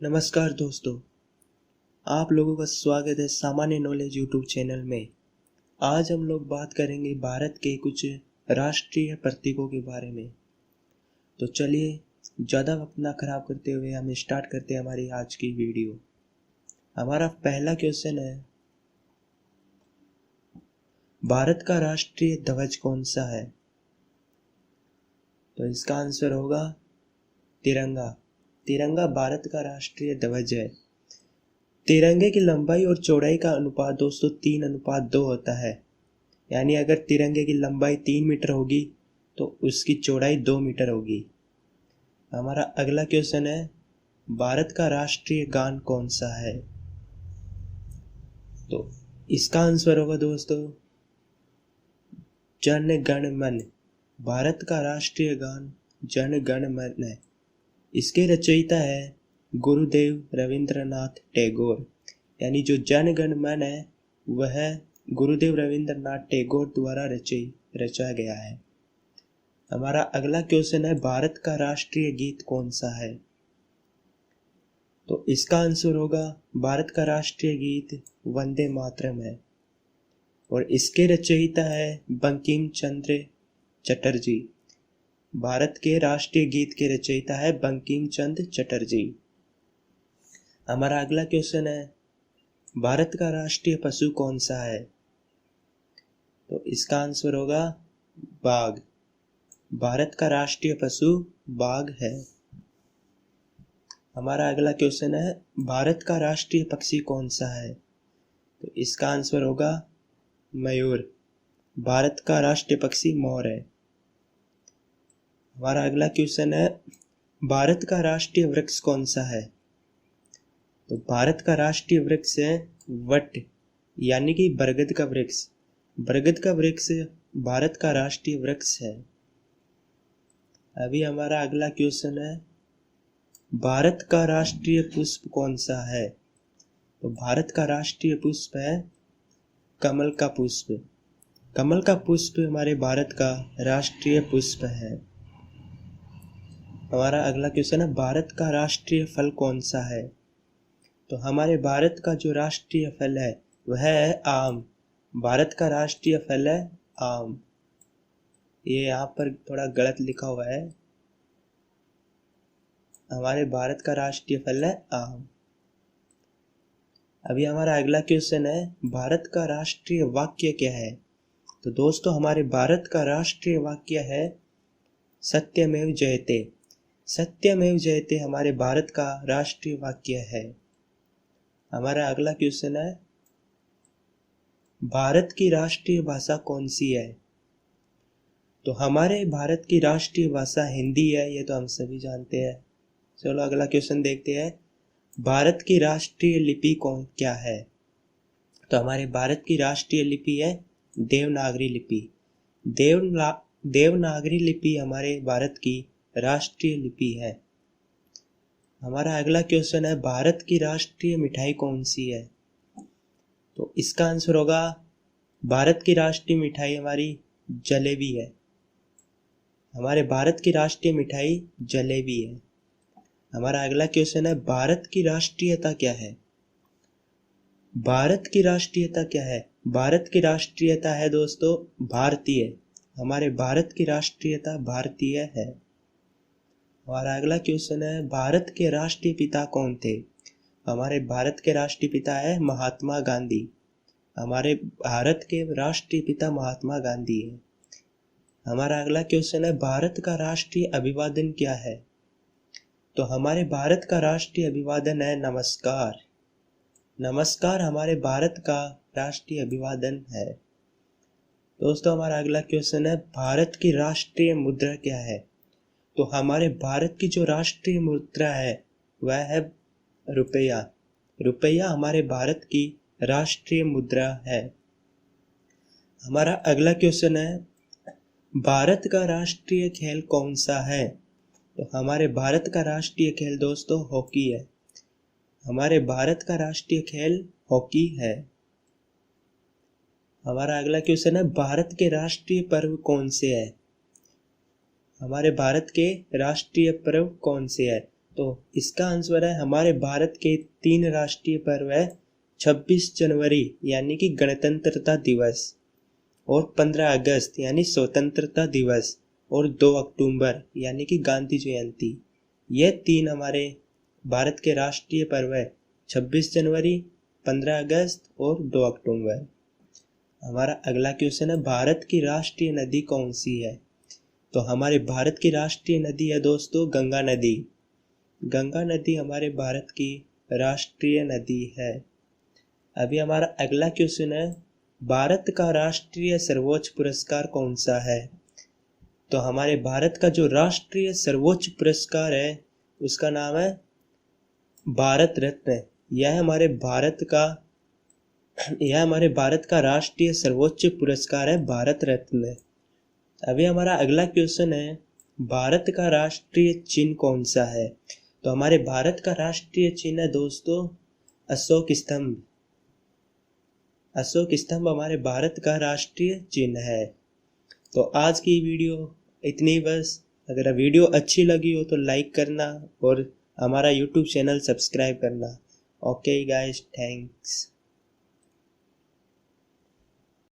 नमस्कार दोस्तों, आप लोगों का स्वागत है सामान्य नॉलेज यूट्यूब चैनल में। आज हम लोग बात करेंगे भारत के कुछ राष्ट्रीय प्रतीकों के बारे में। तो चलिए ज़्यादा वक्त ना खराब करते हुए हम स्टार्ट करते हैं हमारी आज की वीडियो। हमारा पहला क्वेश्चन है, भारत का राष्ट्रीय ध्वज कौन सा है? तो इसका आंसर होगा तिरंगा। तिरंगा भारत का राष्ट्रीय ध्वज है। तिरंगे की लंबाई और चौड़ाई का अनुपात दोस्तों 3:2 होता है। यानी अगर तिरंगे की लंबाई 3 मीटर होगी तो उसकी चौड़ाई 2 मीटर होगी। हमारा अगला क्वेश्चन है, भारत का राष्ट्रीय गान कौन सा है? तो इसका आंसर होगा दोस्तों जन गण मन। भारत का राष्ट्रीय गान जन गण मन है। इसके रचयिता है गुरुदेव रविंद्रनाथ टैगोर। यानी जो जन गण मन है वह गुरुदेव रविंद्रनाथ टैगोर द्वारा रचा गया है। हमारा अगला क्वेश्चन है, भारत का राष्ट्रीय गीत कौन सा है? तो इसका आंसर होगा भारत का राष्ट्रीय गीत वंदे मातरम है और इसके रचयिता है बंकिम चंद्र चटर्जी। भारत के राष्ट्रीय गीत के रचयिता है बंकिम चंद्र चटर्जी। हमारा अगला क्वेश्चन है, भारत का राष्ट्रीय पशु कौन सा है? तो इसका आंसर होगा बाघ। भारत का राष्ट्रीय पशु बाघ है। हमारा अगला क्वेश्चन है, भारत का राष्ट्रीय पक्षी कौन सा है? तो इसका आंसर होगा मयूर। भारत का राष्ट्रीय पक्षी मोर है। हमारा अगला क्वेश्चन है, भारत का राष्ट्रीय वृक्ष कौन सा है? तो भारत का राष्ट्रीय वृक्ष है वट, यानी कि बरगद का वृक्ष। बरगद का वृक्ष भारत का राष्ट्रीय वृक्ष है। अभी हमारा अगला क्वेश्चन है, भारत का राष्ट्रीय पुष्प कौन सा है? तो भारत का राष्ट्रीय पुष्प है कमल का पुष्प। कमल का पुष्प हमारे भारत का राष्ट्रीय पुष्प है। हमारा अगला क्वेश्चन है, भारत का राष्ट्रीय फल कौन सा है? तो हमारे भारत का जो राष्ट्रीय फल है वह है आम। भारत का राष्ट्रीय फल है आम। ये यहाँ पर थोड़ा गलत लिखा हुआ है। हमारे भारत का राष्ट्रीय फल है आम। अभी हमारा अगला क्वेश्चन है, भारत का राष्ट्रीय वाक्य क्या है? तो दोस्तों हमारे भारत का राष्ट्रीय वाक्य है सत्यमेव जयते। सत्यमेव जयते हमारे भारत का राष्ट्रीय वाक्य है। हमारा अगला क्वेश्चन है, भारत की राष्ट्रीय भाषा कौन सी है? तो हमारे भारत की राष्ट्रीय भाषा हिंदी है, ये तो हम सभी जानते हैं। चलो अगला क्वेश्चन देखते हैं, भारत की राष्ट्रीय लिपि कौन क्या है? तो हमारे भारत की राष्ट्रीय लिपि है देवनागरी लिपि। देवनागरी लिपि हमारे भारत की राष्ट्रीय लिपि है। हमारा अगला क्वेश्चन है, भारत की राष्ट्रीय मिठाई कौन सी है? तो इसका आंसर होगा भारत की राष्ट्रीय मिठाई हमारी जलेबी है। हमारे भारत की राष्ट्रीय मिठाई जलेबी है। हमारा अगला क्वेश्चन है, भारत की राष्ट्रीयता क्या है? भारत की राष्ट्रीयता क्या है? भारत की राष्ट्रीयता है दोस्तों भारतीय। हमारे भारत की राष्ट्रीयता भारतीय है। हमारा अगला क्वेश्चन है, भारत के राष्ट्रीय पिता कौन थे? हमारे भारत के राष्ट्रीय पिता है महात्मा गांधी। हमारे भारत के राष्ट्रीय पिता महात्मा गांधी है। हमारा अगला क्वेश्चन है, भारत का राष्ट्रीय अभिवादन क्या है? तो हमारे भारत का राष्ट्रीय अभिवादन है नमस्कार। नमस्कार हमारे भारत का राष्ट्रीय अभिवादन है। दोस्तों हमारा अगला क्वेश्चन है, भारत की राष्ट्रीय मुद्रा क्या है? तो हमारे भारत की जो राष्ट्रीय मुद्रा है वह है रुपया। रुपया हमारे भारत की राष्ट्रीय मुद्रा है। हमारा अगला क्वेश्चन है, भारत का राष्ट्रीय खेल कौन सा है? तो हमारे भारत का राष्ट्रीय खेल दोस्तों हॉकी है। हमारे भारत का राष्ट्रीय खेल हॉकी है। हमारा अगला क्वेश्चन है, भारत के राष्ट्रीय पर्व कौन से है? हमारे भारत के राष्ट्रीय पर्व कौन से है? तो इसका आंसर है हमारे भारत के 3 राष्ट्रीय पर्व है 26 जनवरी यानी कि गणतंत्रता दिवस, और 15 अगस्त यानी स्वतंत्रता दिवस, और 2 अक्टूबर यानी कि गांधी जयंती। ये 3 हमारे भारत के राष्ट्रीय पर्व है, 26 जनवरी, 15 अगस्त और 2 अक्टूबर। हमारा अगला क्वेश्चन है भारत की राष्ट्रीय नदी कौन सी है? तो हमारे भारत की राष्ट्रीय नदी है दोस्तों गंगा नदी। गंगा नदी हमारे भारत की राष्ट्रीय नदी है। अभी हमारा अगला क्वेश्चन है भारत का राष्ट्रीय सर्वोच्च पुरस्कार कौन सा है? तो हमारे भारत का जो राष्ट्रीय सर्वोच्च पुरस्कार है उसका नाम है भारत रत्न। यह हमारे भारत का राष्ट्रीय सर्वोच्च पुरस्कार है, भारत रत्न। अभी हमारा अगला क्वेश्चन है भारत का राष्ट्रीय चिन्ह कौन सा है? तो हमारे भारत का राष्ट्रीय चिन्ह है दोस्तों अशोक स्तंभ। अशोक स्तंभ हमारे भारत का राष्ट्रीय चिन्ह है। तो आज की वीडियो इतनी बस। अगर वीडियो अच्छी लगी हो तो लाइक करना और हमारा यूट्यूब चैनल सब्सक्राइब करना। Okay guys, thanks.